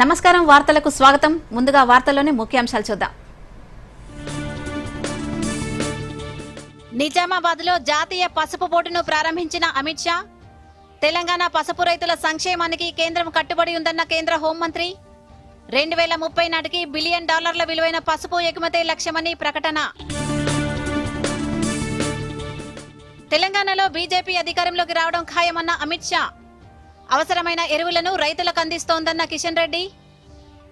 నమస్కారం వార్తలకు స్వాగతం ముందుగా వార్తల్లోని ముఖ్యాంశాలు చూద్దాం నిజామాబాద్లో జాతీయ పసుపు బోర్డును ప్రారంభించిన అమిత్ షా తెలంగాణ పసుపు రైతుల సంక్షేమానికి కేంద్రం కట్టుబడి ఉందన్న కేంద్ర హోంమంత్రి 2030 నాటికి $1 బిలియన్ విలువైన పసుపు ఎగుమతి లక్ష్యమని ప్రకటన తెలంగాణలో బీజేపీ అధికారంలోకి రావడం ఖాయమన్న అమిత్ షా అవసరమైన ఎరువులను రైతులకు అందిస్తోందన్న కిషన్ రెడ్డి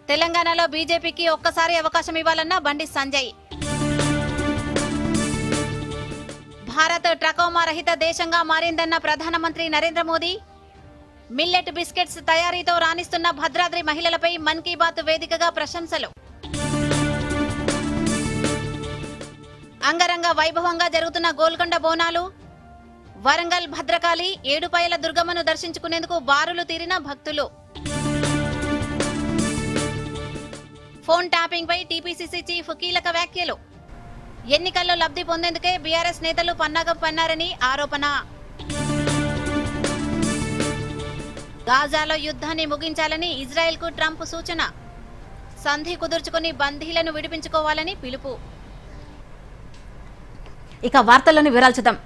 తెలంగాణలో బీజేపీకి ఒక్కసారి అవకాశం ఇవ్వాలన్న బండి సంజయ్ భారత్ ట్రకోమా రహిత దేశంగా మారిందన్న ప్రధానమంత్రి నరేంద్ర మోదీ మిల్లెట్ బిస్కెట్స్ తయారీతో రాణిస్తున్న భద్రాద్రి మహిళలపై మన్ కీ బాత్ వేదికగా ప్రశంసలు అంగరంగ వైభవంగా జరుగుతున్న గోల్కొండ బోనాలు వరంగల్ భద్రకాళి ఏడుపాయల దుర్గమ్మను దర్శించుకునేందుకు బారులు తీరిన భక్తులు ఫోన్ ట్యాపింగ్ పై టీపీసీసీ చీఫ్ కీలక వ్యాఖ్యలు ఎన్నికల్లో లబ్ధి పొందేందుకే బీఆర్ఎస్ నేతలు పన్నాగం పన్నారని ఆరోపణ గాజాలో యుద్ధాన్ని ముగించాలని ఇజ్రాయెల్కు ట్రంప్ సూచన సంధి కుదుర్చుకుని బందీలను విడిపించుకోవాలని పిలుపు ఇక వార్తల్లోని వివరాలు చూద్దాం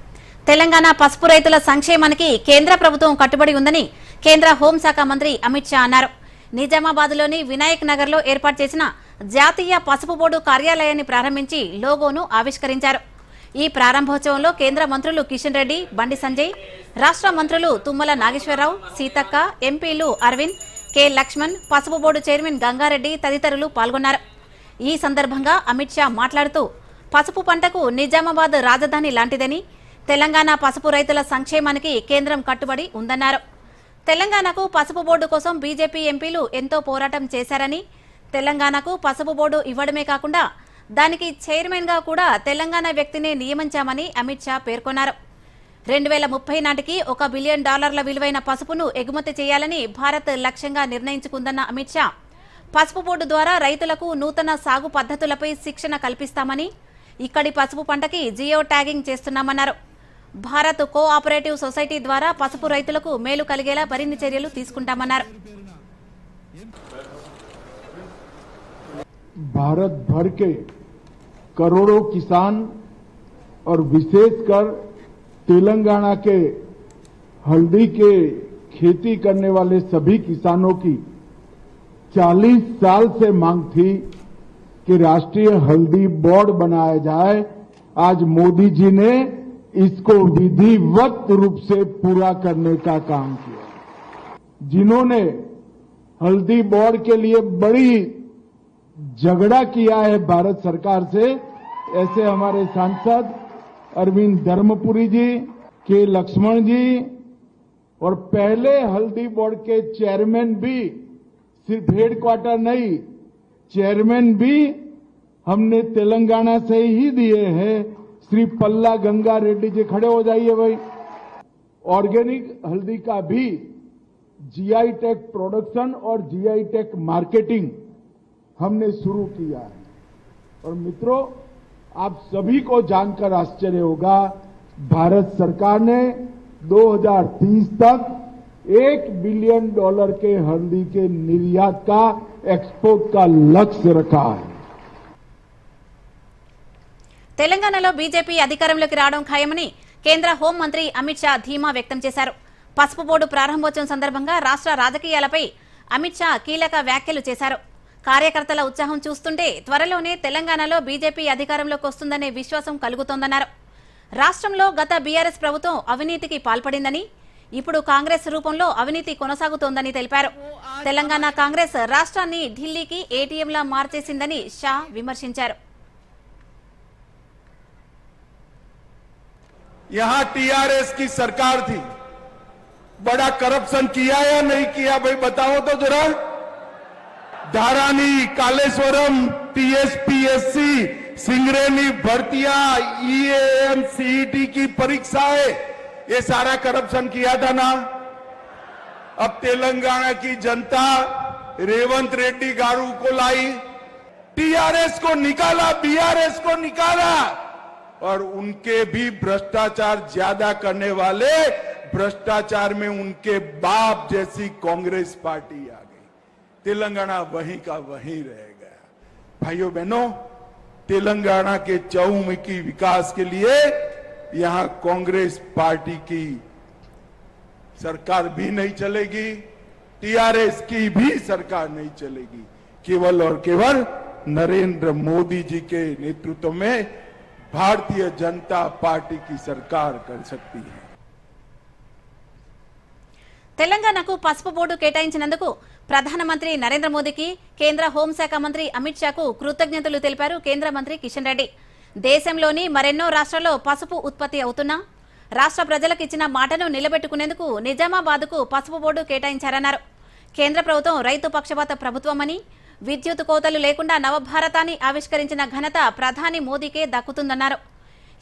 తెలంగాణ పసుపు రైతుల సంక్షేమానికి కేంద్ర ప్రభుత్వం కట్టుబడి ఉందని కేంద్ర హోంశాఖ మంత్రి అమిత్ షా అన్నారు నిజామాబాద్లోని వినాయక్ నగర్లో ఏర్పాటు చేసిన జాతీయ పసుపు బోర్డు కార్యాలయాన్ని ప్రారంభించి లోగోను ఆవిష్కరించారు ఈ ప్రారంభోత్సవంలో కేంద్ర మంత్రులు కిషన్ రెడ్డి బండి సంజయ్ రాష్ట్ర మంత్రులు తుమ్మల నాగేశ్వరరావు సీతక్క ఎంపీలు అరవింద్ కె లక్ష్మణ్ పసుపు బోర్డు చైర్మన్ గంగారెడ్డి తదితరులు పాల్గొన్నారు ఈ సందర్భంగా అమిత్ షా మాట్లాడుతూ పసుపు పంటకు నిజామాబాద్ రాజధాని లాంటిదని తెలంగాణ పసుపు రైతుల సంక్షేమానికి కేంద్రం కట్టుబడి ఉందన్నారు తెలంగాణకు పసుపు బోర్డు కోసం బీజేపీ ఎంపీలు ఎంతో పోరాటం చేశారని తెలంగాణకు పసుపు బోర్డు ఇవ్వడమే కాకుండా దానికి చైర్మన్ గా కూడా తెలంగాణ వ్యక్తినే నియమించామని అమిత్ షా పేర్కొన్నారు 2030 నాటికి $1 బిలియన్ విలువైన పసుపును ఎగుమతి చేయాలని భారత్ లక్ష్యంగా నిర్ణయించుకుందన్న అమిత్ షా పసుపు బోర్డు ద్వారా రైతులకు నూతన సాగు పద్ధతులపై శిక్షణ కల్పిస్తామని ఇక్కడి పసుపు పంటకి జియో ట్యాగింగ్ చేస్తున్నామన్నారు భారత్ కోఆపరేటివ్ సొసైటీ ద్వారా పసుపు రైతులకు మేలు కలిగేలా మరిన్ని చర్యలు తీసుకుంటామన్నారు भारत भर के करोड़ों किसान और विशेषकर तेलंगाना के हल्दी के खेती करने वाले सभी किसानों की 40 साल से मांग थी कि राष्ट्रीय हल्दी बोर्ड बनाया जाए। आज मोदी जी ने इसको विधिवत रूप से पूरा करने का काम किया। जिन्होंने हल्दी बोर्ड के लिए बड़ी झगड़ा किया है भारत सरकार से, ऐसे हमारे सांसद अरविंद धर्मपुरी जी, के लक्ष्मण जी और पहले हल्दी बोर्ड के चेयरमैन भी, सिर्फ हेडक्वार्टर नहीं चेयरमैन भी हमने तेलंगाना से ही दिए हैं। श्री पल्ला गंगा रेड्डी जी खड़े हो जाइए भाई। ऑर्गेनिक हल्दी का भी जीआई टैग प्रोडक्शन और जीआई टैग मार्केटिंग हमने शुरू किया है। और मित्रों, आप सभी को जानकर आश्चर्य होगा, भारत सरकार ने 2030 तक $1 बिलियन के हल्दी के निर्यात का, एक्सपोर्ट का लक्ष्य रखा है। తెలంగాణలో బీజేపీ అధికారంలోకి రావడం ఖాయమని కేంద్ర హోంమంత్రి అమిత్ షా ధీమా వ్యక్తం చేశారు పసుపు బోర్డు ప్రారంభోత్సవం సందర్భంగా రాష్ట్ర రాజకీయాలపై అమిత్ షా కీలక వ్యాఖ్యలు చేశారు కార్యకర్తల ఉత్సాహం చూస్తుంటే త్వరలోనే తెలంగాణలో బీజేపీ అధికారంలోకి వస్తుందనే విశ్వాసం కలుగుతోందన్నారు రాష్ట్రంలో గత బీఆర్ఎస్ ప్రభుత్వం అవినీతికి పాల్పడిందని ఇప్పుడు కాంగ్రెస్ రూపంలో అవినీతి కొనసాగుతోందని తెలిపారు తెలంగాణ కాంగ్రెస్ రాష్ట్రాన్ని ఢిల్లీకి ఏటీఎంలా మార్చేసిందని షా విమర్శించారు यहां टीआरएस की सरकार थी, बड़ा करप्शन किया या नहीं किया भाई बताओ तो जरा। धारानी, कालेश्वरम, टीएसपीएससी, सिंगरेनी भर्तियां, ईएएम, सीईटी की परीक्षाएं, ये सारा करप्शन किया था ना। अब तेलंगाना की जनता रेवंत रेड्डी गारू को लाई, टीआरएस को निकाला, बीआरएस को निकाला और उनके भी भ्रष्टाचार ज्यादा करने वाले भ्रष्टाचार में उनके बाप जैसी कांग्रेस पार्टी आ गई। तेलंगाना वहीं का वहीं रह गया। भाइयों बहनों, तेलंगाना के चहुमुखी विकास के लिए यहां कांग्रेस पार्टी की सरकार भी नहीं चलेगी, टीआरएस की भी सरकार नहीं चलेगी। केवल और केवल नरेंद्र मोदी जी के नेतृत्व में भारतीय जनता पार्टी की सरकार कर सकती है। తెలంగాణకు పసుపు బోర్డు కేటాయించినందుకు ప్రధానమంత్రి నరేంద్ర మోదీకి కేంద్ర హోంశాఖ మంత్రి అమిత్ షాకు కృతజ్ఞతలు తెలిపారు కేంద్ర మంత్రి కిషన్ రెడ్డి. దేశంలోని మరెన్నో రాష్ట్రాల్లో పసుపు ఉత్పత్తి అవుతున్నా రాష్ట్ర ప్రజలకు ఇచ్చిన మాటను నిలబెట్టుకునేందుకు నిజామాబాద్కు పసుపు బోర్డు కేటాయించారన్నారు. కేంద్ర ప్రభుత్వం రైతు పక్షపాత ప్రభుత్వమని, విద్యుత్ కోతలు లేకుండా నవభారతాన్ని ఆవిష్కరించిన ఘనత ప్రధాని మోదీకే దక్కుతుందన్నారు.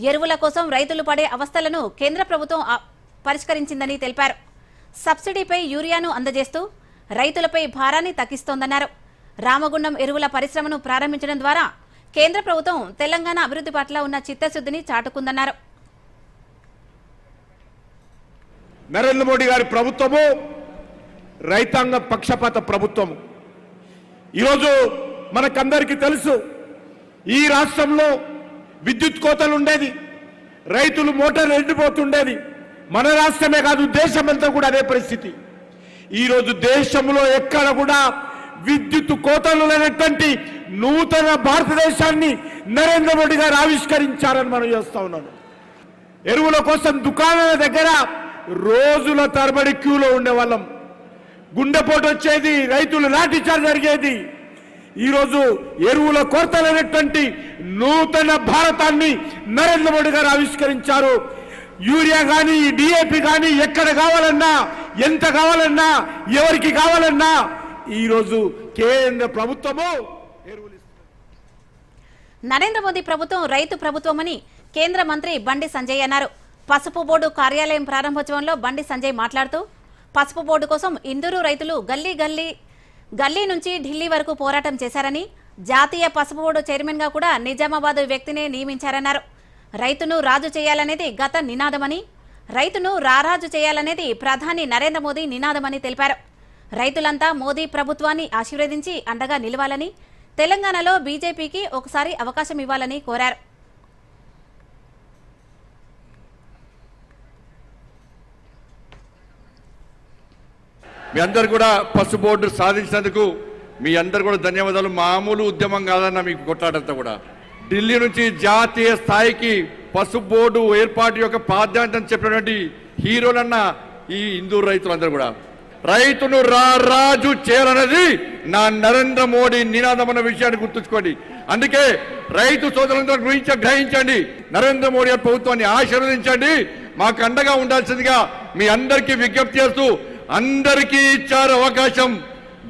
ఎరువుల కోసం రైతులు పడే అవస్థలను కేంద్ర ప్రభుత్వం పరిష్కరించిందని తెలిపారు. సబ్సిడీపై యూరియాను అందజేస్తూ రైతులపై భారాన్ని తగ్గిస్తోందన్నారు. రామగుండం ఎరువుల పరిశ్రమను ప్రారంభించడం ద్వారా కేంద్ర ప్రభుత్వం తెలంగాణ అభివృద్ధి పట్ల ఉన్న చిత్తశుద్ధిని చాటుకుందన్నారు. నరేంద్ర మోడీ గారి ప్రభుత్వము రైతాంగ పక్షపాత ప్రభుత్వం. ఈరోజు మనకందరికీ తెలుసు, ఈ రాష్ట్రంలో విద్యుత్ కోతలు ఉండేది, రైతులు మోటార్లు ఎండిపోతుండేది. మన రాష్ట్రమే కాదు, దేశమంతా కూడా అదే పరిస్థితి. ఈరోజు దేశంలో ఎక్కడ కూడా విద్యుత్ కోతలు లేనటువంటి నూతన భారతదేశాన్ని నరేంద్ర మోడీ గారు ఆవిష్కరించారని మనం చేస్తా ఉన్నాను. ఎరువుల కోసం దుకాణాల దగ్గర రోజుల తరబడి క్యూలో ఉండేవాళ్ళం, గుండెపోటు వచ్చేది, రైతులు లాఠీచార్జ్ జరిగేది. ఈరోజు ఎరువుల కొరత లేనటువంటి నూతన భారతాన్ని నరేంద్ర మోడీ గారు ఆవిష్కరించారు. యూరియా కానీ, డిఏపి కానీ ఎక్కడ కావాలన్నా, ఎంత కావాలన్నా, ఎవరికి కావాలన్నా ఈరోజు కేంద్ర ప్రభుత్వము ఎరువులు. నరేంద్ర మోదీ ప్రభుత్వం రైతు ప్రభుత్వమని కేంద్ర మంత్రి బండి సంజయ్ అన్నారు. పసుపు బోర్డు కార్యాలయం ప్రారంభోత్సవంలో బండి సంజయ్ మాట్లాడుతూ పసుపు బోర్డు కోసం ఇందూరు రైతులు గల్లీ నుంచి ఢిల్లీ వరకు పోరాటం చేశారని, జాతీయ పసుపు బోర్డు చైర్మన్ గా కూడా నిజామాబాద్ వ్యక్తినే నియమించారన్నారు. రైతును రాజు చేయాలనేది గత నినాదమని, రైతును రారాజు చేయాలనేది ప్రధాని నరేంద్ర మోదీ నినాదమని తెలిపారు. రైతులంతా మోదీ ప్రభుత్వాన్ని ఆశీర్వదించి అండగా నిలవాలని, తెలంగాణలో బీజేపీకి ఒకసారి అవకాశం ఇవ్వాలని కోరారు. మీ అందరు కూడా పసుపు బోర్డు సాధించినందుకు మీ అందరు కూడా ధన్యవాదాలు. మామూలు ఉద్యమం కాదన్న మీకు కొట్లాడంతా కూడా. ఢిల్లీ నుంచి జాతీయ స్థాయికి పసుపు బోర్డు ఏర్పాటు యొక్క ప్రాధాన్యతను చెప్పినటువంటి హీరోలన్న ఈ హిందూ రైతులందరూ కూడా రైతును రారాజు చేయాలన్నది నా నరేంద్ర మోడీ నినాదం అన్న విషయాన్ని గుర్తుంచుకోండి. అందుకే రైతు సోదరులందరూ గ్రహించండి, నరేంద్ర మోడీ ప్రభుత్వాన్ని ఆశీర్వదించండి, మాకు అండగా ఉండాల్సిందిగా మీ అందరికీ విజ్ఞప్తి చేస్తూ, అందరికీ ఇచ్చారు అవకాశం,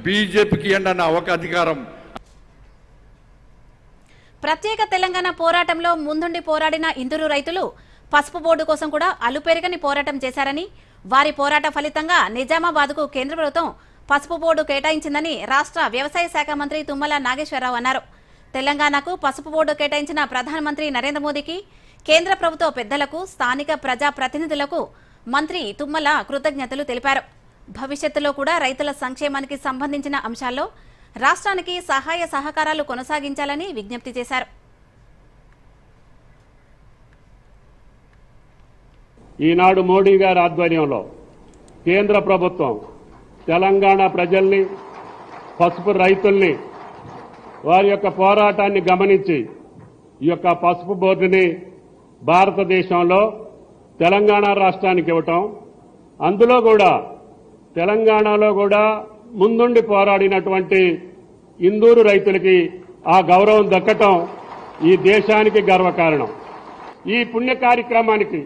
బీజేపీకి అన్న అధికారం. ప్రత్యేక తెలంగాణ పోరాటంలో ముందుండి పోరాడిన ఇందూరు రైతులు పసుపు బోర్డు కోసం కూడా అలుపెరగని పోరాటం చేశారని, వారి పోరాట ఫలితంగా నిజామాబాద్కు కేంద్ర ప్రభుత్వం పసుపు బోర్డు కేటాయించిందని రాష్ట్ర వ్యవసాయ శాఖ మంత్రి తుమ్మల నాగేశ్వరరావు అన్నారు. తెలంగాణకు పసుపు బోర్డు కేటాయించిన ప్రధానమంత్రి నరేంద్ర మోదీకి, కేంద్ర ప్రభుత్వ పెద్దలకు, స్థానిక ప్రజా ప్రతినిధులకు మంత్రి తుమ్మల కృతజ్ఞతలు తెలిపారు. భవిష్యత్తులో కూడా రైతుల సంక్షేమానికి సంబంధించిన అంశాల్లో రాష్ట్రానికి సహాయ సహకారాలు కొనసాగించాలని విజ్ఞప్తి చేశారు. ఈనాడు మోడీ గారి ఆధ్వర్యంలో కేంద్ర ప్రభుత్వం తెలంగాణ ప్రజల్ని, పసుపు రైతుల్ని, వారి యొక్క పోరాటాన్ని గమనించి ఈ యొక్క పసుపు బోర్డుని భారతదేశంలో తెలంగాణ రాష్ట్రానికి ఇవ్వటం, అందులో కూడా తెలంగాణలో కూడా ముందుండి పోరాడినటువంటి ఇందూరు రైతులకి ఆ గౌరవం దక్కటం ఈ దేశానికి గర్వకారణం. ఈ పుణ్య కార్యక్రమానికి,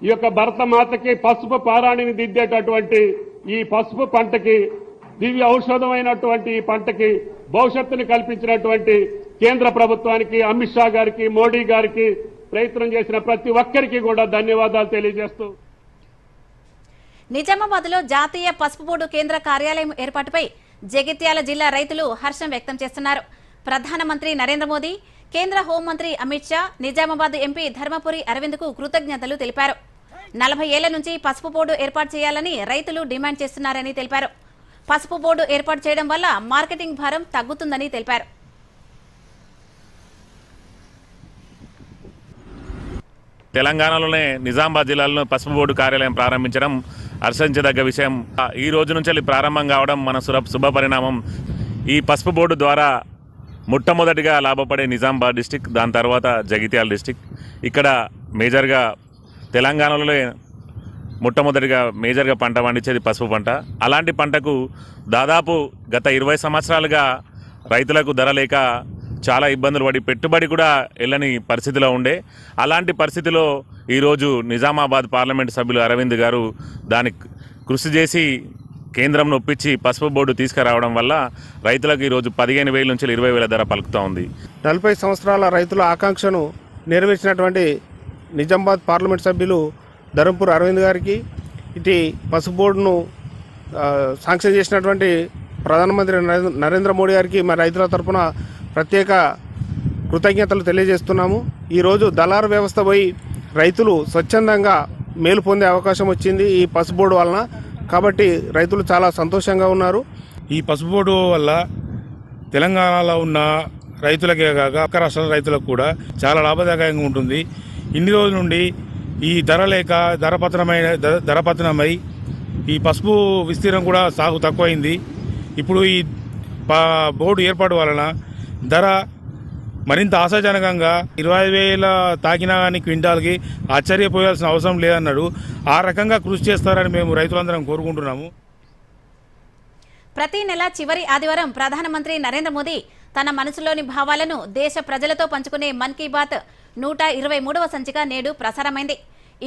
ఈ యొక్క భరతమాతకి పసుపు పారాణిని దిద్దేటటువంటి ఈ పసుపు పంటకి, దివ్య ఔషధమైనటువంటి ఈ పంటకి భవిష్యత్తుని కల్పించినటువంటి కేంద్ర ప్రభుత్వానికి, అమిత్ షా గారికి, మోడీ గారికి, ప్రయత్నం చేసిన ప్రతి ఒక్కరికి కూడా ధన్యవాదాలు తెలియజేస్తూ, నిజామాబాద్లో జాతీయ పసుపు బోర్డు కేంద్ర కార్యాలయం ఏర్పాటుపై జగిత్యాల జిల్లా రైతులు హర్షం వ్యక్తం చేస్తున్నారు. ప్రధానమంత్రి నరేంద్ర మోదీ, కేంద్ర హోంమంత్రి అమిత్ షా, నిజామాబాద్ ఎంపీ ధర్మపురి అరవింద్కు కృతజ్ఞతలు తెలిపారు. 40 ఏళ్ల నుంచి పసుపు బోర్డు ఏర్పాటు చేయాలని రైతులు డిమాండ్ చేస్తున్నారని తెలిపారు. పసుపు బోర్డు ఏర్పాటు చేయడం వల్ల మార్కెటింగ్ భారం తగ్గుతుందని తెలిపారు. తెలంగాణలోనే నిజామాబాద్ జిల్లాలో పసుపు బోర్డు కార్యాలయం ప్రారంభించడం హర్షించదగ్గ విషయం. ఈ రోజు నుంచి ప్రారంభం కావడం మన శుభ పరిణామం. ఈ పసుపు బోర్డు ద్వారా మొట్టమొదటిగా లాభపడే నిజామాబాద్ డిస్టిక్, దాని తర్వాత జగిత్యాల డిస్టిక్. ఇక్కడ మేజర్గా తెలంగాణలో మొట్టమొదటిగా మేజర్గా పంట పండించేది పసుపు పంట. అలాంటి పంటకు దాదాపు గత 20 సంవత్సరాలుగా రైతులకు ధర లేక చాలా ఇబ్బందులు పడి పెట్టుబడి కూడా వెళ్ళని పరిస్థితిలో ఉండే. అలాంటి పరిస్థితిలో ఈరోజు నిజామాబాద్ పార్లమెంటు సభ్యులు అరవింద్ గారు దానికి కృషి చేసి కేంద్రం ఒప్పించి పసుపు బోర్డు తీసుకురావడం వల్ల రైతులకు ఈరోజు 15,000 నుంచి 20,000 ధర పలుకుతూ ఉంది. 40 సంవత్సరాల రైతుల ఆకాంక్షను నెరవేర్చినటువంటి నిజామాబాద్ పార్లమెంట్ సభ్యులు ధరంపూర్ అరవింద్ గారికి, ఇటు పసుపు బోర్డును శాంక్షన్ చేసినటువంటి ప్రధానమంత్రి నరేంద్ర మోడీ గారికి మా రైతుల తరఫున ప్రత్యేక కృతజ్ఞతలు తెలియజేస్తున్నాము. ఈరోజు దళారు వ్యవస్థ పోయి రైతులు స్వచ్ఛందంగా మేలు పొందే అవకాశం వచ్చింది ఈ పసుపు బోర్డు వలన. కాబట్టి రైతులు చాలా సంతోషంగా ఉన్నారు. ఈ పసుపు బోర్డు వల్ల తెలంగాణలో ఉన్న రైతులకే కాక పక్క రాష్ట్రాల రైతులకు కూడా చాలా లాభదాయకంగా ఉంటుంది. ఇన్ని రోజుల నుండి ఈ ధర లేక ధరపతనమై ఈ పసుపు విస్తీర్ణం కూడా సాగు తక్కువైంది. ఇప్పుడు ఈ బోర్డు ఏర్పాటు వలన ధర మరింత ఆశాజనకంగా 20,000 తాకినా కానీ క్వింటాల్కి ఆశ్చర్యపోయాల్సిన అవసరం లేదన్నాడు. ఆ రకంగా కృషి చేస్తారని మేము రైతులందరం కోరుకుంటున్నాము. ప్రతి నెల చివరి ఆదివారం ప్రధానమంత్రి నరేంద్ర మోదీ తన మనసులోని భావాలను దేశ ప్రజలతో పంచుకునే మన్ కీ బాత్ 123వ సంచిక నేడు ప్రసారమైంది.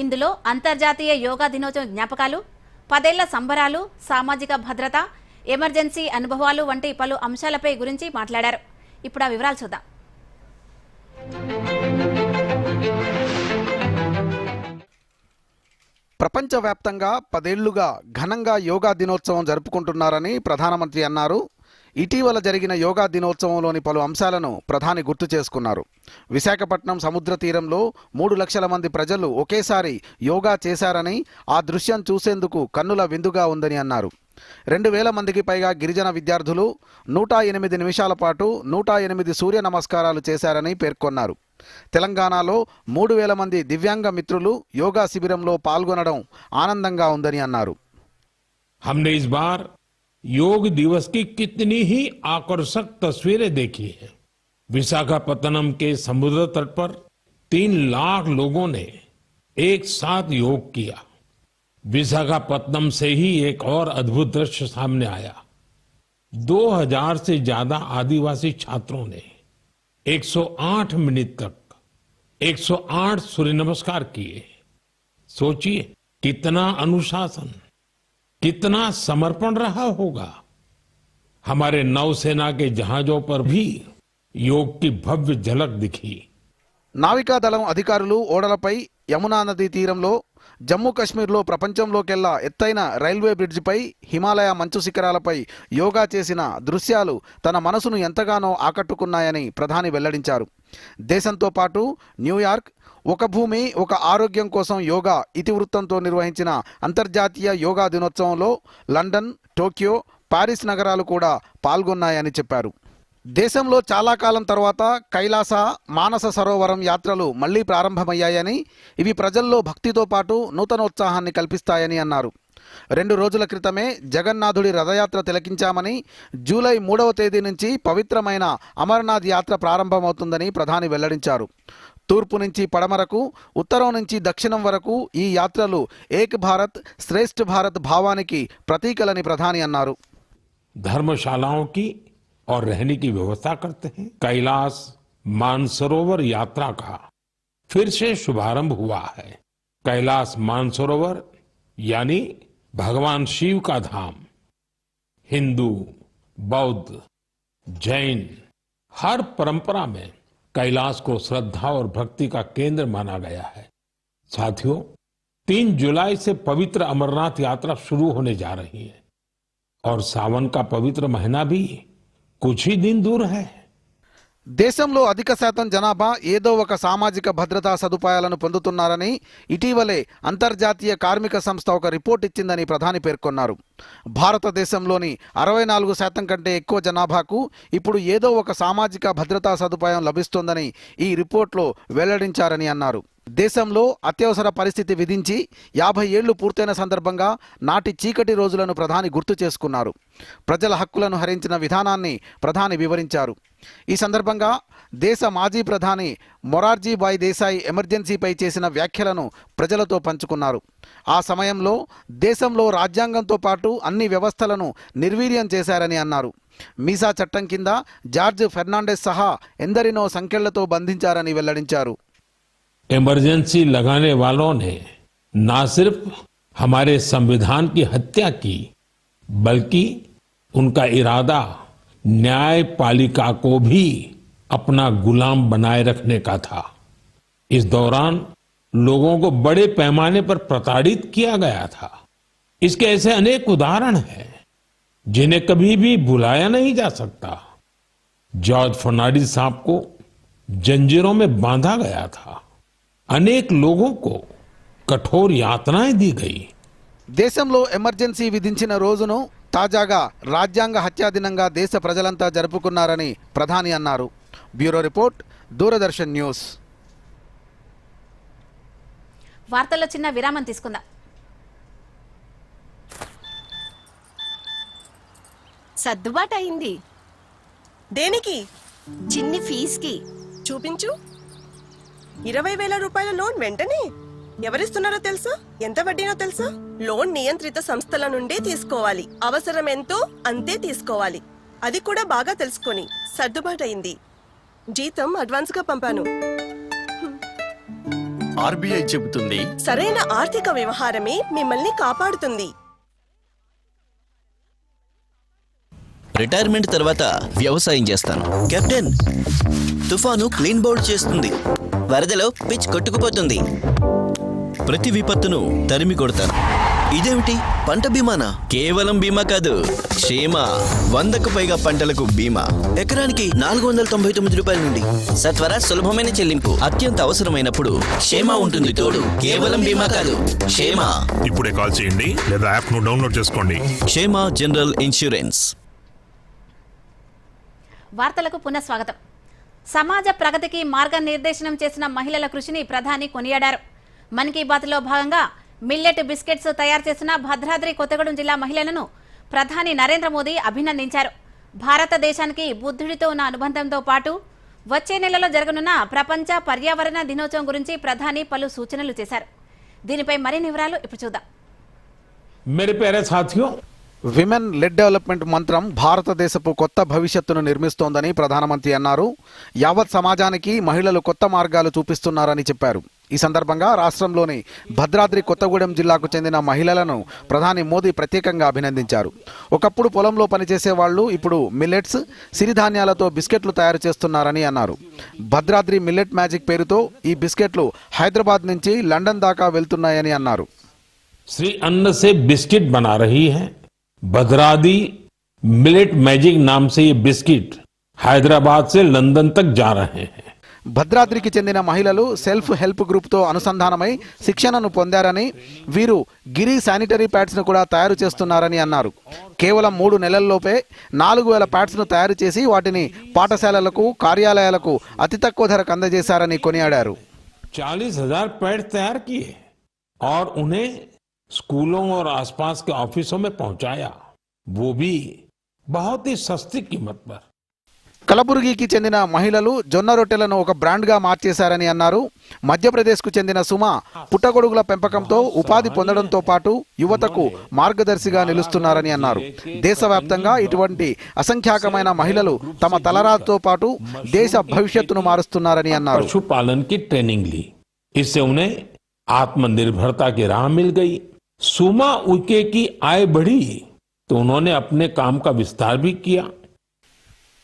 ఇందులో అంతర్జాతీయ యోగా దినోత్సవం జ్ఞాపకాలు, 10 ఏళ్ల సంబరాలు, సామాజిక భద్రత, ఎమర్జెన్సీ అనుభవాలు వంటి పలు అంశాలపై గురించి మాట్లాడారు. ఇప్పుడు ఆ వివరాలు చూద్దాం. ప్రపంచవ్యాప్తంగా 10 ఏళ్లుగా ఘనంగా యోగా దినోత్సవం జరుపుకుంటున్నారని ప్రధానమంత్రి అన్నారు. ఇటీవల జరిగిన యోగా దినోత్సవంలోని పలు అంశాలను ప్రధాని గుర్తు చేసుకున్నారు. విశాఖపట్నం సముద్ర తీరంలో 3 లక్షల మంది ప్రజలు ఒకేసారి యోగా చేశారని, ఆ దృశ్యం చూసేందుకు కన్నుల విందుగా ఉందని అన్నారు. 2,000 మందికి పైగా గిరిజన విద్యార్థులు 108 నిమిషాల పాటు 108 సూర్య నమస్కారాలు చేశారని పేర్కొన్నారు. తెలంగాణలో 3,000 మంది దివ్యాంగ మిత్రులు యోగా శిబిరంలో పాల్గొనడం ఆనందంగా ఉందని అన్నారు. हमने इस बार योग दिवस की कितनी ही आकर्षक तस्वीरें देखी हैं। विशाखापत्तनम के समुद्र तट पर 3 लाख लोगों ने एक साथ योग किया। विशाखापत्तनम से ही एक और अद्भुत दृश्य सामने आया। 2000 से ज्यादा आदिवासी छात्रों ने 108 मिनट तक 108 सूर्य नमस्कार किए। सोचिए कितना अनुशासन, कितना समर्पण रहा होगा। हमारे नौसेना के जहाजों पर भी योग की भव्य झलक दिखी। నావికాదళం అధికారులు ఓడలపై యమునా నదీ తీరంలో, జమ్మూ కశ్మీర్లో ప్రపంచంలోకెల్లా ఎత్తైన రైల్వే బ్రిడ్జిపై, హిమాలయ మంచు శిఖరాలపై యోగా చేసిన దృశ్యాలు తన మనసును ఎంతగానో ఆకట్టుకున్నాయని ప్రధాని వెల్లడించారు. దేశంతో పాటు న్యూయార్క్, ఒక భూమి ఒక ఆరోగ్యం కోసం యోగా ఇతివృత్తంతో నిర్వహించిన అంతర్జాతీయ యోగా దినోత్సవంలో లండన్, టోక్యో, పారిస్ నగరాలు కూడా పాల్గొన్నాయని చెప్పారు. దేశంలో చాలా కాలం తర్వాత కైలాస, మానస సరోవరం యాత్రలు మళ్లీ ప్రారంభమయ్యాయని, ఇవి ప్రజల్లో భక్తితో పాటు నూతనోత్సాహాన్ని కల్పిస్తాయని అన్నారు. 2 రోజుల క్రితమే జగన్నాథుడి రథయాత్ర తిలకించామని, జూలై 3వ తేదీ నుంచి పవిత్రమైన అమర్నాథ్ యాత్ర ప్రారంభమవుతుందని ప్రధాని వెల్లడించారు. తూర్పు నుంచి పడమరకు, ఉత్తరం నుంచి దక్షిణం వరకు ఈ యాత్రలు ఏక్ భారత్ శ్రేష్ఠ భారత్ భావానికి ప్రతీకలని ప్రధాని అన్నారు. धर्मशालाओं की और रहने की व्यवस्था करते हैं। कैलाश मानसरोवर यात्रा का फिर से शुभारंभ हुआ है। कैलाश मानसरोवर यानी भगवान शिव का धाम। हिंदू, बौद्ध, जैन हर परंपरा में कैलाश को श्रद्धा और भक्ति का केंद्र माना गया है। साथियों, 3 जुलाई से पवित्र अमरनाथ यात्रा शुरू होने जा रही है और सावन का पवित्र महीना भी कुछ ही दिन दूर है। దేశంలో అధిక శాతం జనాభా ఏదో ఒక సామాజిక భద్రతా సదుపాయాలను పొందుతున్నారని ఇటీవలే అంతర్జాతీయ కార్మిక సంస్థ ఒక రిపోర్ట్ ఇచ్చిందని ప్రధాని పేర్కొన్నారు. భారతదేశంలోని 64% కంటే ఎక్కువ జనాభాకు ఇప్పుడు ఏదో ఒక సామాజిక భద్రతా సదుపాయం లభిస్తోందని ఈ రిపోర్ట్లో వెల్లడించారని అన్నారు. దేశంలో అత్యవసర పరిస్థితి విధించి 50 ఏళ్లు పూర్తయిన సందర్భంగా నాటి చీకటి రోజులను ప్రధాని గుర్తు చేసుకున్నారు. ప్రజల హక్కులను హరించిన విధానాన్ని ప్రధాని వివరించారు. ఈ సందర్భంగా దేశ మాజీ ప్రధాని మొరార్జీ భాయ్ దేశాయ్ ఎమర్జెన్సీపై చేసిన వ్యాఖ్యలను ప్రజలతో పంచుకున్నారు. ఆ సమయంలో దేశంలో రాజ్యాంగంతో పాటు అన్ని వ్యవస్థలను నిర్వీర్యం చేశారని అన్నారు. మీసా చట్టం కింద జార్జ్ ఫెర్నాండెస్ సహా ఎందరినో సంకెళ్లతో బంధించారని వెల్లడించారు. इमरजेंसी लगाने वालों ने न सिर्फ हमारे संविधान की हत्या की, बल्कि उनका इरादा न्यायपालिका को भी अपना गुलाम बनाए रखने का था. इस दौरान लोगों को बड़े पैमाने पर प्रताड़ित किया गया था. इसके ऐसे अनेक उदाहरण हैं जिन्हें कभी भी भुलाया नहीं जा सकता. जॉर्ज फर्नांडिस साहब को जंजीरों में बांधा गया था. अनेक लोगों को कठोर यातनाएं दी गई. దేశంలో ఎమర్జెన్సీ విధించిన రోజును తాజాగా రాజ్యాంగ హత్యా దినంగా దేశ ప్రజలంతా జరుపుకున్నారని ప్రధాని అన్నారు. Bureau report, Doordarshan news. వార్తల్లో చిన్న విరామం తీసుకుందాం. సర్దుబాటు అయింది. దేనికి? చిన్ని ఫీజుకి. చూపించు. 20,000 రూపాయల లోన్ వెంటనే ఎవరిస్తున్నారో తెలుసా? ఎంత వడ్డీనో తెలుసా? లోన్ నియంత్రిత సంస్థల నుండే తీసుకోవాలి. అవసరం ఎంతో అంతే తీసుకోవాలి. అది కూడా బాగా తెలుసుకొని. సర్దుబాటు అయింది. జీతం అడ్వాన్స్ గా పంపాను. ఆర్బీఐ చెబుతుంది, సరైన ఆర్థిక వ్యవహారమే మిమ్మల్ని కాపాడుతుంది. రిటైర్మెంట్ తర్వాత వ్యవసాయం చేస్తాను. కెప్టెన్, తుఫాను క్లీన్ బౌల్డ్ చేస్తుంది. వరదలో పిచ్ కొట్టుకుపోతుంది. ప్రతి విపత్తును తరిమి కొడతాను. ఇదేమిటి, పంట బీమానా? కేవలం బీమా కాదు, క్షేమ. 100కు పైగా పంటలకు బీమా. ఎకరానికి 499 రూపాయల నుండి. సత్వర సులభమైన చెల్లింపు. అత్యంత అవసరమైనప్పుడు క్షేమ ఉంటుంది తోడు. కేవలం బీమా కాదు, క్షేమ. ఇప్పుడే కాల్ చేయండి లేదా యాప్ ను డౌన్లోడ్ చేసుకోండి. క్షేమ జనరల్ ఇన్సూరెన్స్. వార్తలకు పునఃస్వాగతం. సమాజ ప్రగతికి మార్గనిర్దేశనం చేసిన మహిళల కృషిని ప్రధాని కొనియాడారు. మన్ కీ బాత్లో భాగంగా మిల్లెట్ బిస్కెట్స్ తయారు చేసిన భద్రాద్రి కొత్తగూడెం జిల్లా మహిళలను ప్రధాని నరేంద్ర మోదీ అభినందించారు. భారతదేశానికి బుద్ధుడితో ఉన్న అనుబంధంతో పాటు వచ్చే నెలలో జరగనున్న ప్రపంచ పర్యావరణ దినోత్సవం గురించి ప్రధాని పలు సూచనలు చేశారు. దీనిపై మరిన్ని వివరాలు ఇప్పుడు చూద్దాం. मेरे प्यारे साथियों, విమెన్ లెడ్ డెవలప్మెంట్ మంత్రం భారతదేశపు కొత్త భవిష్యత్తును నిర్మిస్తోందని ప్రధానమంత్రి అన్నారు. యావత్ సమాజానికి మహిళలు కొత్త మార్గాలు చూపిస్తున్నారని చెప్పారు. ఈ సందర్భంగా రాష్ట్రంలోని భద్రాద్రి కొత్తగూడెం జిల్లాకు చెందిన మహిళలను ప్రధాని మోదీ ప్రత్యేకంగా అభినందించారు. ఒకప్పుడు పొలంలో పనిచేసే వాళ్ళు ఇప్పుడు మిల్లెట్స్, సిరిధాన్యాలతో బిస్కెట్లు తయారు చేస్తున్నారని అన్నారు. భద్రాద్రి మిల్లెట్ మ్యాజిక్ పేరుతో ఈ బిస్కెట్లు హైదరాబాద్ నుంచి లండన్ దాకా వెళ్తున్నాయని అన్నారు. श्री अन्न से बिस्किट बना रही है. भद्राद्री मिलेट मैजिक नाम से ये बिस्किट हैदराबाद से लंदन तक जा रहे हैं. భద్రాద్రికి చెందిన మహిళలు సెల్ఫ్ హెల్ప్ గ్రూప్తో అనుసంధానమై శిక్షణను పొందారని, వీరు గిరి శానిటరీ ప్యాడ్స్ను కూడా తయారు చేస్తున్నారని అన్నారు. కేవలం 3 నెలల్లోపే 4,000 ప్యాడ్స్ను తయారు చేసి వాటిని పాఠశాలలకు, కార్యాలయాలకు అతి తక్కువ ధరకు అందజేశారని కొనియాడారు. 40,000 पैड तैयार किए और उन्हें स्कूलों और आसपास के ऑफिसों में पहुंचाया, वो भी बहुत ही सस्ती कीमत पर. కలబుర్గికి చెందిన మహిళలు జొన్న రొట్టెలను ఒక బ్రాండ్గా మార్చేశారని అన్నారు. మధ్యప్రదేశ్కు చెందిన సుమ పుట్టగొడుగుల పెంపకంతో ఉపాధి పొందడంతో పాటు యువతకు మార్గదర్శిగా నిలుస్తున్నారని అన్నారు. దేశవ్యాప్తంగా ఇటువంటి అసంఖ్యాకమైన మహిళలు తమ తలరాతో పాటు దేశ భవిష్యత్తును మారుస్తున్నారని అన్నారు. पशुपालन की ट्रेनिंग ली, इससे उन्हें आत्मनिर्भरता की राह मिल गई. सुमा उके की आय बढ़ी तो उन्होंने अपने काम का विस्तार भी किया.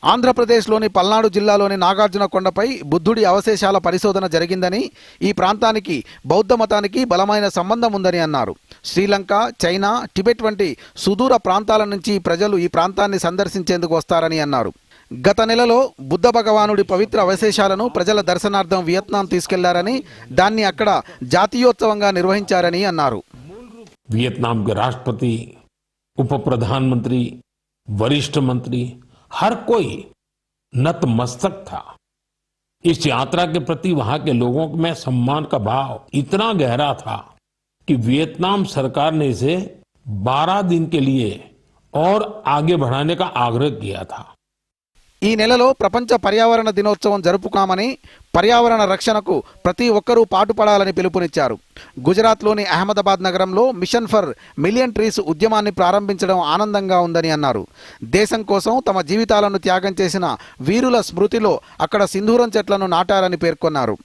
ఆంధ్రప్రదేశ్లోని పల్నాడు జిల్లాలోని నాగార్జున కొండపై బుద్ధుడి అవశేషాల పరిశోధన జరిగిందని, ఈ ప్రాంతానికి బౌద్ధ మతానికి బలమైన సంబంధం ఉందని అన్నారు. శ్రీలంక, చైనా, టిబెట్ వంటి సుదూర ప్రాంతాల నుంచి ప్రజలు ఈ ప్రాంతాన్ని సందర్శించేందుకు వస్తారని అన్నారు. గత నెలలో బుద్ధ భగవానుడి పవిత్ర అవశేషాలను ప్రజల దర్శనార్థం వియత్నాం తీసుకెళ్లారని దాన్ని అక్కడ జాతీయోత్సవంగా నిర్వహించారని అన్నారు. वियतनाम के राष्ट्रपति, उप प्रधानमंत्री, वरिष्ठ मंत्री, हर कोई नतमस्तक था. इस यात्रा के प्रति वहां के लोगों में सम्मान का भाव इतना गहरा था कि वियतनाम सरकार ने इसे 12 दिन के लिए और आगे बढ़ाने का आग्रह किया था. ఈ నెలలో ప్రపంచ పర్యావరణ దినోత్సవం జరుపుకున్నామని, పర్యావరణ రక్షణకు ప్రతి ఒక్కరూ పాటుపడాలని పిలుపునిచ్చారు. గుజరాత్లోని అహ్మదాబాద్ నగరంలో మిషన్ ఫర్ మిలియన్ ట్రీస్ ఉద్యమాన్ని ప్రారంభించడం ఆనందంగా ఉందని అన్నారు. దేశం కోసం తమ జీవితాలను త్యాగం చేసిన వీరుల స్మృతిలో అక్కడ సింధూరం చెట్లను నాటారని పేర్కొన్నారు.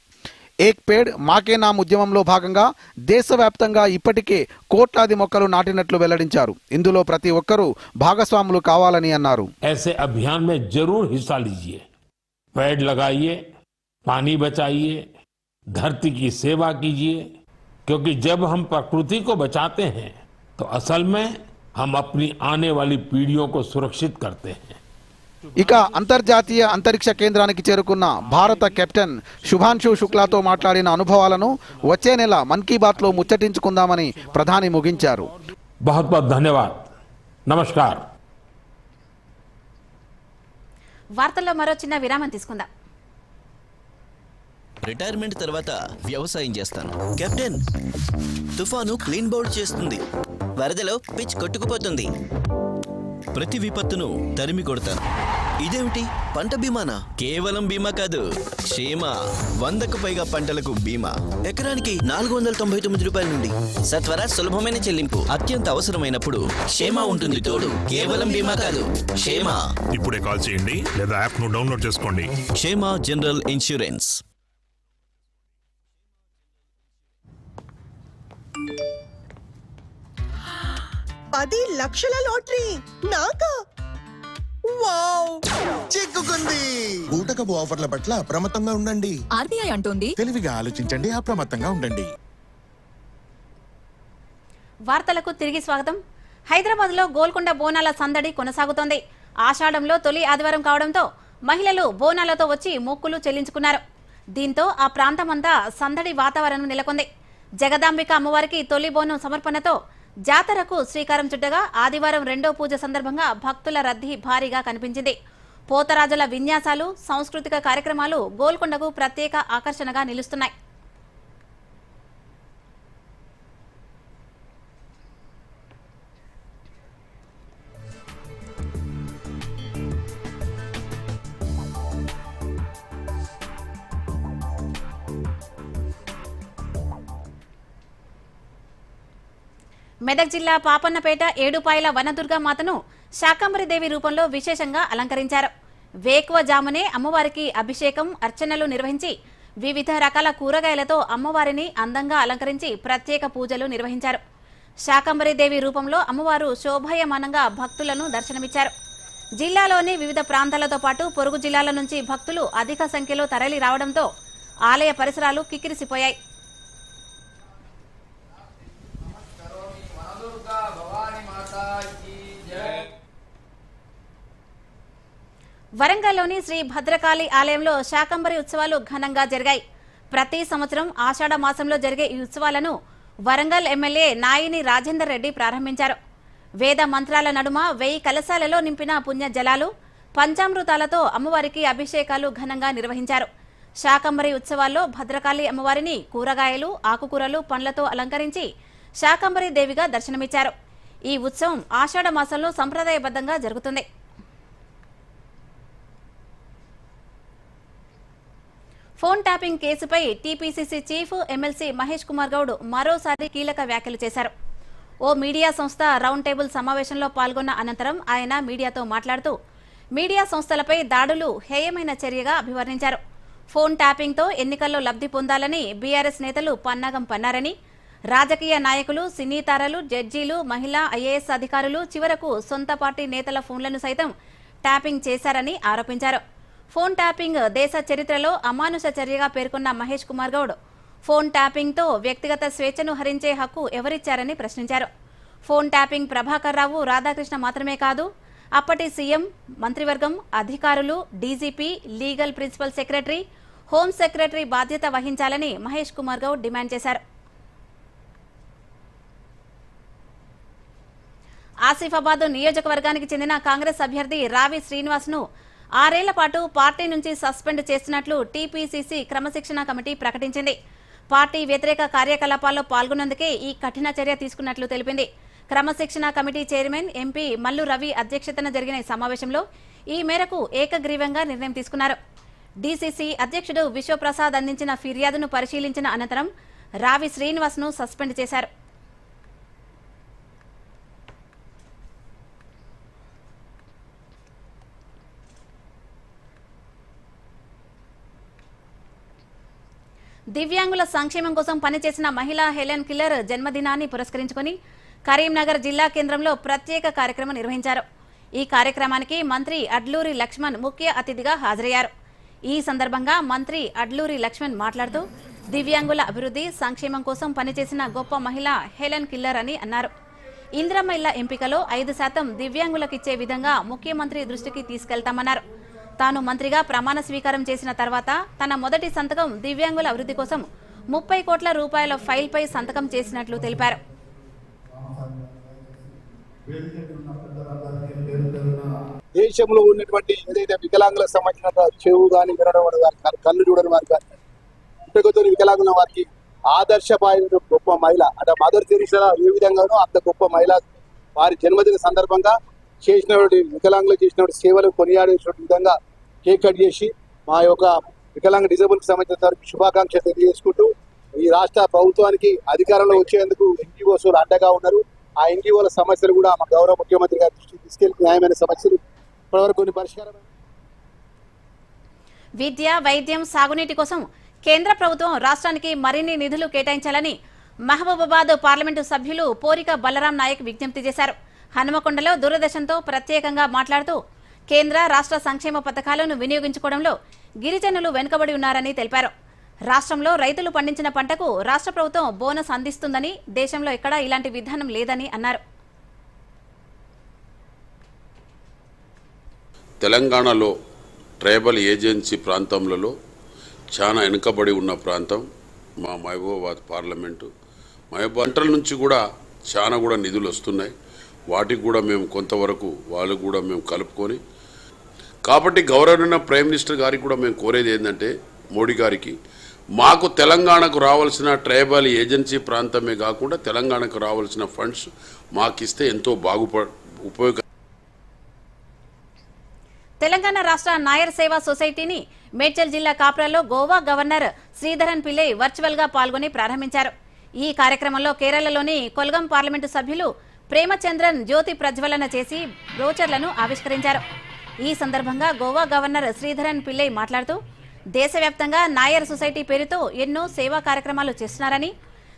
ఏక్ పేడ్ మాకే నామ్ ఉద్యమంలో భాగంగా దేశవ్యాప్తంగా ఇప్పటికే కోట్లాది మొక్కలు నాటినట్లు వెల్లడించారు. ఇందులో ప్రతి ఒక్కరూ భాగస్వాములు కావాలని అన్నారు. ऐसे अभियान में जरूर हिस्सा लीजिए. पेड़ लगाइए, पानी बचाइए, धरती की सेवा कीजिए, क्योंकि जब हम प्रकृति को बचाते हैं तो असल में हम अपनी आने वाली पीढ़ियों को सुरक्षित करते हैं. ఇక అంతర్జాతీయ అంతరిక్ష కేంద్రానికి చేరుకున్న భారత కెప్టెన్ శుభాంశు శుక్లాతో మాట్లాడిన అనుభవాలను వచ్చే నెల మన్ కీ బాత్లో ముచ్చటించుకుందామని ప్రధాని ముగించారు. बहुत बहुत धन्यवाद. नमस्कार. వార్తల్లో మరో చిన్న విరామం తీసుకుందాం. రిటైర్మెంట్ తర్వాత వ్యవసాయం చేస్తాను. కెప్టెన్, తుఫాను క్లీన్ బౌల్డ్ చేస్తుంది, వరదలో పిచ్ కొట్టుకుపోతుంది, ప్రతి విపత్తును తరిమి కొడతాను. ఇదేమిటి, పంట బీమానా? కేవలం బీమా కాదు, క్షేమ. 100కు పైగా పంటలకు బీమా, ఎకరానికి 499 రూపాయల నుండి సత్వర సులభమైన చెల్లింపు. అత్యంత అవసరమైనప్పుడు క్షేమ ఉంటుంది తోడు. కేవలం బీమా కాదు, క్షేమ. ఇప్పుడే కాల్ చేయండి లేదా యాప్ ను డౌన్లోడ్ చేసుకోండి. క్షేమ జనరల్ ఇన్సూరెన్స్. పది లక్షల లాటరీ నాకా? వావ్, చిక్కుకుంది. బూటకపు ఆఫర్ల పట్ల అప్రమత్తంగా ఉండండి. ఆర్బీఐ అంటోంది తెలివిగా ఆలోచించండి, అప్రమత్తంగా ఉండండి. వార్తలకు తిరిగి స్వాగతం. హైదరాబాద్లో గోల్కొండ బోనాల సందడి కొనసాగుతోంది. ఆషాఢంలో తొలి ఆదివారం కావడంతో మహిళలు బోనాలతో వచ్చి మొక్కులు చెల్లించుకున్నారు. దీంతో ఆ ప్రాంతమంతా సందడి వాతావరణం నెలకొంది. జగదాంబిక అమ్మవారికి తొలి బోనం సమర్పణతో జాతరకు శ్రీకారం చుట్టగా ఆదివారం రెండో పూజ సందర్భంగా భక్తుల రద్దీ భారీగా కనిపించింది. పోతరాజుల విన్యాసాలు, సాంస్కృతిక కార్యక్రమాలు గోల్కొండకు ప్రత్యేక ఆకర్షణగా నిలుస్తున్నాయి. మెదక్ జిల్లా పాపన్నపేట ఏడుపాయల వనదుర్గా మాతను శాకంబరిదేవి రూపంలో విశేషంగా అలంకరించారు. వేకువజామునే అమ్మవారికి అభిషేకం, అర్చనలు నిర్వహించి వివిధ రకాల కూరగాయలతో అమ్మవారిని అందంగా అలంకరించి ప్రత్యేక పూజలు నిర్వహించారు. శాకంబరిదేవి రూపంలో అమ్మవారు శోభాయమానంగా భక్తులను దర్శనమిచ్చారు. జిల్లాలోని వివిధ ప్రాంతాలతో పాటు పొరుగు జిల్లాల నుంచి భక్తులు అధిక సంఖ్యలో తరలి రావడంతో ఆలయ పరిసరాలు కిక్కిరిసిపోయాయి. వరంగల్లోని శ్రీ భద్రకాళి ఆలయంలో శాకంబరి ఉత్సవాలు ఘనంగా జరిగాయి. ప్రతి సంవత్సరం ఆషాఢ మాసంలో జరిగే ఈ ఉత్సవాలను వరంగల్ ఎమ్మెల్యే నాయిని రాజేందర్ రెడ్డి ప్రారంభించారు. వేద మంత్రాల నడుమ 1000 కలశాలలో నింపిన పుణ్య జలాలు, పంచామృతాలతో అమ్మవారికి అభిషేకాలు ఘనంగా నిర్వహించారు. శాకంబరి ఉత్సవాల్లో భద్రకాళి అమ్మవారిని కూరగాయలు, ఆకుకూరలు, పండ్లతో అలంకరించి శాకంబరి దేవిగా దర్శనమిచ్చారు. ఈ ఉత్సవం ఆషాఢ మాసంలో సంప్రదాయబద్ధంగా జరుగుతుంది. ఫోన్ ట్యాపింగ్ కేసుపై TPCC chief MLC Mahesh Kumar Goud మరోసారి కీలక వ్యాఖ్యలు చేశారు. ఓ మీడియా సంస్థ రౌండ్ టేబుల్ సమావేశంలో పాల్గొన్న అనంతరం ఆయన మీడియాతో మాట్లాడుతూ మీడియా సంస్థలపై దాడులు హేయమైన చర్యగా అభివర్ణించారు. ఫోన్ ట్యాపింగ్తో ఎన్నికల్లో లబ్ధి పొందాలని బీఆర్ఎస్ నేతలు పన్నాగం పన్నారని, రాజకీయ నాయకులు, సినీ తారలు, జడ్జీలు, మహిళా ఐఏఎస్ అధికారులు చివరకు సొంత పార్టీ నేతల ఫోన్లను సైతం ట్యాపింగ్ చేశారని ఆరోపించారు. ఫోన్ ట్యాపింగ్ దేశ చరిత్రలో అమానుష చర్యగా పేర్కొన్న మహేష్ కుమార్ గౌడ్ ఫోన్ ట్యాపింగ్తో వ్యక్తిగత స్వేచ్ఛను హరించే హక్కు ఎవరిచ్చారని ప్రశ్నించారు. ఫోన్ ట్యాపింగ్ ప్రభాకర్ రావు, రాధాకృష్ణ మాత్రమే కాదు, అప్పటి సీఎం, మంత్రివర్గం, అధికారులు, DGP, legal principal secretary, home secretary బాధ్యత వహించాలని మహేష్ కుమార్ గౌడ్ డిమాండ్ చేశారు. ఆసిఫాబాద్ నియోజకవర్గానికి చెందిన కాంగ్రెస్ అభ్యర్థి రావి శ్రీనివాస్ ను 6 ఏళ్ల పాటు పార్టీ నుంచి సస్పెండ్ చేస్తున్నట్లు టీపీసీసీ క్రమశిక్షణ కమిటీ ప్రకటించింది. పార్టీ వ్యతిరేక కార్యకలాపాల్లో పాల్గొన్నందుకే ఈ కఠిన చర్య తీసుకున్నట్లు తెలిపింది. క్రమశిక్షణ committee chairman MP Mallu Ravi అధ్యక్షతన జరిగిన సమావేశంలో ఈ మేరకు ఏకగ్రీవంగా నిర్ణయం తీసుకున్నారు. డీసీసీ అధ్యక్షుడు విశ్వప్రసాద్ అందించిన ఫిర్యాదును పరిశీలించిన అనంతరం రావి శ్రీనివాస్ ను సస్పెండ్ చేశారు. దివ్యాంగుల సంక్షేమం కోసం పనిచేసిన మహిళా హెలెన్ కిల్లర్ జన్మదినాన్ని పురస్కరించుకుని కరీంనగర్ జిల్లా కేంద్రంలో ప్రత్యేక కార్యక్రమం నిర్వహించారు. ఈ కార్యక్రమానికి మంత్రి అడ్లూరి లక్ష్మణ్ ముఖ్య అతిథిగా హాజరయ్యారు. ఈ సందర్భంగా మంత్రి అడ్లూరి లక్ష్మణ్ మాట్లాడుతూ దివ్యాంగుల అభివృద్ధి, సంక్షేమం కోసం పనిచేసిన గొప్ప మహిళ హెలెన్ కిల్లర్ అని అన్నారు. ఇందిరమ్మ ఇళ్ల ఎంపికలో 5% దివ్యాంగులకిచ్చే విధంగా ముఖ్యమంత్రి దృష్టికి తీసుకెళ్తామన్నారు. తాను మంత్రిగా ప్రమాణ స్వీకారం చేసిన తర్వాత తన మొదటి సంతకం దివ్యాంగుల అభివృద్ధి కోసం 30 కోట్ల రూపాయల ఫైల్పై సంతకం చేసినట్లు తెలిపారు. దేశంలో ఉన్నటువంటి ఏదైతే వికలాంగులకు సంబంధించిన చెవు కానీ వినడం వారి కళ్ళు చూడని వారి కానీ పుట్టుకతోని వికలాంగుల వారికి ఆదర్శపాయ గొప్ప మహిళ అంటే మదర్ తెరీసా ఏ విధంగానో అంత గొప్ప మహిళ వారి జన్మదిన సందర్భంగా చేసినటువంటి వికలాంగులకు చేసినటువంటి సేవలు కొనియాడేటువంటి విధంగా కేక్ కట్ చేసి మా యొక్క వికలాంగ డిజేబుల్కి సంబంధించిన శుభాకాంక్షలు తెలియజేసుకుంటూ ఈ రాష్ట్ర ప్రభుత్వానికి అధికారంలో వచ్చేందుకు ఎన్జీఓస్ అండగా ఉన్నారు. ఆ ఎన్జీఓల సమస్యలు కూడా మా గౌరవ ముఖ్యమంత్రి గారి దృష్టికి తీసుకెళ్లి న్యాయమైన సమస్యలు ఇప్పటివరకు కొన్ని పరిష్కారం. విద్య, వైద్యం, సాగునీటి కోసం కేంద్ర ప్రభుత్వం రాష్ట్రానికి మరిన్ని నిధులు కేటాయించాలని మహబూబాబాద్ పార్లమెంటు సభ్యులు పోరిక బలరాం నాయక్ విజ్ఞప్తి చేశారు. హనుమకొండలో దూరదర్శన్తో ప్రత్యేకంగా మాట్లాడుతూ కేంద్ర, రాష్ట్ర సంక్షేమ పథకాలను వినియోగించుకోవడంలో గిరిజనులు వెనుకబడి ఉన్నారని తెలిపారు. రాష్ట్రంలో రైతులు పండించిన పంటకు రాష్ట్ర ప్రభుత్వం బోనస్ అందిస్తుందని, దేశంలో ఎక్కడా ఇలాంటి విధానం లేదని అన్నారు. తెలంగాణలో ట్రైబల్ ఏజెన్సీ ప్రాంతంలో చాలా వెనుకబడి ఉన్న ప్రాంతం మా మహబూబాబాద్ పార్లమెంటు. మహబూబాబాద్ పంటల నుంచి కూడా చాలా కూడా నిధులు వస్తున్నాయి. వాటికి కూడా మేము కొంతవరకు వాళ్ళు కూడా మేము కలుపుకొని, కాబట్టి గౌరవనీయ ప్రైమ్ మినిస్టర్ గారికి కూడా మేము కోరేది ఏంటంటే మోడీ గారికి మాకు తెలంగాణకు రావాల్సిన ట్రైబల్ ఏజెన్సీ ప్రాంతమే కాకుండా తెలంగాణకు రావాల్సిన ఫండ్స్ మాకిస్తే ఎంతో ఉపయోగ. తెలంగాణ రాష్ట్ర నాయర్ సేవా సొసైటీని మేడ్చల్ జిల్లా కాప్రాలో గోవా గవర్నర్ శ్రీధరన్ పిల్లై వర్చువల్ గా పాల్గొని ప్రారంభించారు. ఈ కార్యక్రమంలో కేరళలోని కొల్గం పార్లమెంటు సభ్యులు ప్రేమచంద్రన్ జ్యోతి ప్రజ్వలన చేసి బ్రోచర్లను ఆవిష్కరించారు. ఈ సందర్భంగా గోవా గవర్నర్ శ్రీధరన్ పిల్లై మాట్లాడుతూ దేశవ్యాప్తంగా నాయర్ సొసైటీ పేరుతో ఎన్నో సేవా కార్యక్రమాలు చేస్తున్నారని,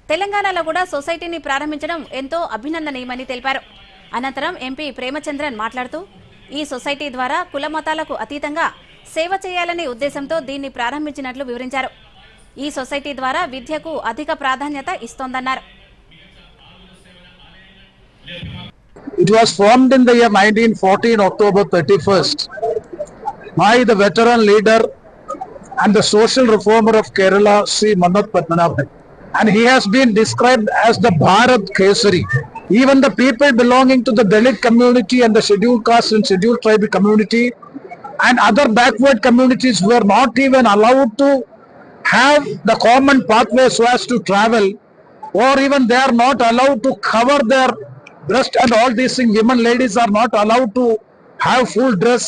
తెలంగాణలో కూడా సొసైటీని ప్రారంభించడం ఎంతో అభినందనీయమని తెలిపారు. అనంతరం ఎంపీ ప్రేమచంద్రన్ మాట్లాడుతూ ఈ సొసైటీ ద్వారా కుల మతాలకు అతీతంగా సేవ చేయాలనే ఉద్దేశంతో దీన్ని ప్రారంభించినట్లు వివరించారు. ఈ సొసైటీ ద్వారా విద్యకు అధిక ప్రాధాన్యత ఇస్తోందన్నారు. It was formed in the year 1914, October 31st, by the veteran leader and the social reformer of Kerala, Sri Mannat Padmanabhan. And he has been described as the Bharat Kesari. Even the people belonging to the Dalit community and the scheduled caste and scheduled tribe community and other backward communities were not even allowed to have the common pathway so as to travel, or even they are not allowed to cover their breast and all these things. Women, ladies are not allowed to have full dress.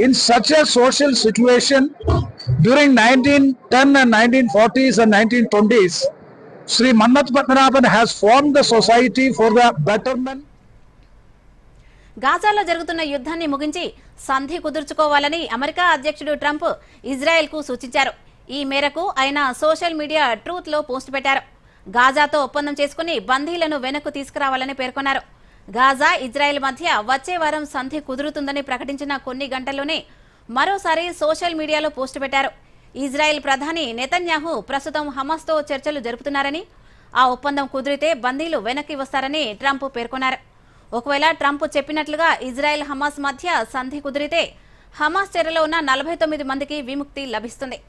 In such a social situation, during 1910 and 1940s and 1920s, Sri Mannat Padmanabhan has formed the society for the betterment. గాజాలో జరుగుతున్న యుద్ధాన్ని ముగించి సంధి కుదుర్చుకోవాలని America అధ్యక్షుడు Trump ఇజ్రాయెల్కు సూచించారు. ఈ మేరకు ఆయన social media truth లో పోస్ట్ పెట్టారు. గాజాతో ఒప్పందం చేసుకుని బందీలను వెనక్కు తీసుకురావాలని పేర్కొన్నారు. గాజా, ఇజ్రాయెల్ మధ్య వచ్చే వారం సంధి కుదురుతుందని ప్రకటించిన కొన్ని గంటల్లోనే మరోసారి సోషల్ మీడియాలో పోస్టు పెట్టారు. ఇజ్రాయెల్ ప్రధాని నెతన్యాహు ప్రస్తుతం హమాస్తో చర్చలు జరుపుతున్నారని, ఆ ఒప్పందం కుదిరితే బందీలు వెనక్కి వస్తారని ట్రంప్ పేర్కొన్నారు. ఒకవేళ ట్రంప్ చెప్పినట్లుగా ఇజ్రాయెల్ హమాస్ మధ్య సంధి కుదిరితే హమాస్ చెరలో ఉన్న 49 మందికి విముక్తి లభిస్తుంది.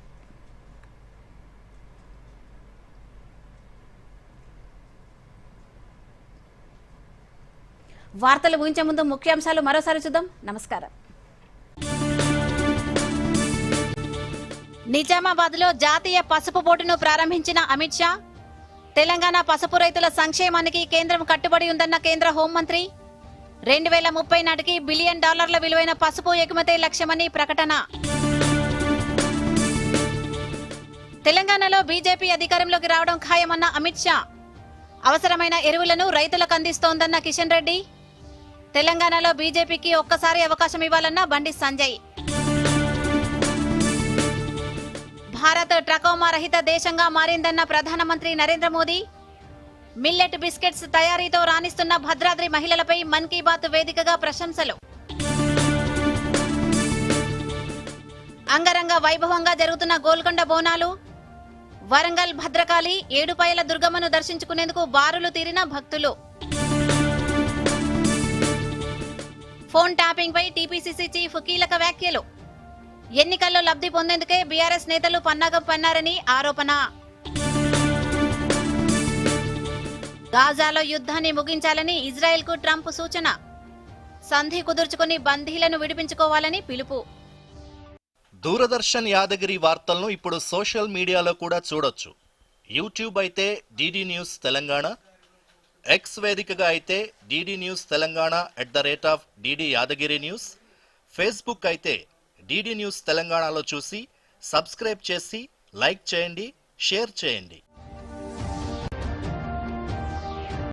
వార్తలు ముగించే ముందు ముఖ్యాంశాలు మరోసారి చూద్దాం. నమస్కారం. నిజామాబాద్ లో జాతీయ పసుపు బోర్డును ప్రారంభించిన అమిత్ షా. తెలంగాణ పసుపు రైతుల సంక్షేమానికి కేంద్రం కట్టుబడి ఉందన్న కేంద్ర హోంమంత్రి. 2030 నాటికి $1 బిలియన్ విలువైన పసుపు ఎగుమతే లక్ష్యమని ప్రకటన. తెలంగాణలో బీజేపీ అధికారంలోకి రావడం ఖాయమన్న అమిత్ షా. అవసరమైన ఎరువులను రైతులకు అందిస్తోందన్న కిషన్ రెడ్డి. తెలంగాణలో బీజేపీకి ఒక్కసారి అవకాశం ఇవ్వాలన్న బండి సంజయ్. భారత్ ట్రకోమా రహిత దేశంగా మారిందన్న ప్రధానమంత్రి నరేంద్ర మోదీ. మిల్లెట్ బిస్కెట్స్ తయారీతో రాణిస్తున్న భద్రాద్రి మహిళలపై మన్ కీ బాత్ వేదికగా ప్రశంసలు. అంగరంగ వైభవంగా జరుగుతున్న గోల్కొండ బోనాలు. వరంగల్ భద్రకాళి ఏడుపాయల దుర్గమ్మను దర్శించుకునేందుకు బారులు తీరిన భక్తులు. ఫోన్ ట్యాపింగ్ పై టీపీసీసీ చీఫ్ కీలక వ్యాఖ్యలు. ఎన్నికల్లో లబ్ధి పొందేందుకే బీఆర్ఎస్ నేతలు పన్నాగం పన్నారని ఆరోపణ. గాజాలో యుద్ధాన్ని ముగించాలని ఇజ్రాయెల్కు ట్రంప్ సూచన. సంధి కుదుర్చుకుని బందీలను విడిపించుకోవాలని పిలుపు. దూరదర్శన్ యాదగిరి వార్తలను ఇప్పుడు సోషల్ మీడియాలో కూడా చూడొచ్చు. యూట్యూబ్ అయితే డిడి న్యూస్ తెలంగాణ, ఎక్స్ వేదికగా అయితే DD news Telangana @DD Yadagiri news, Facebook అయితే డిడి న్యూస్ తెలంగాణలో చూసి సబ్స్క్రైబ్ చేసి లైక్ చేయండి, షేర్ చేయండి.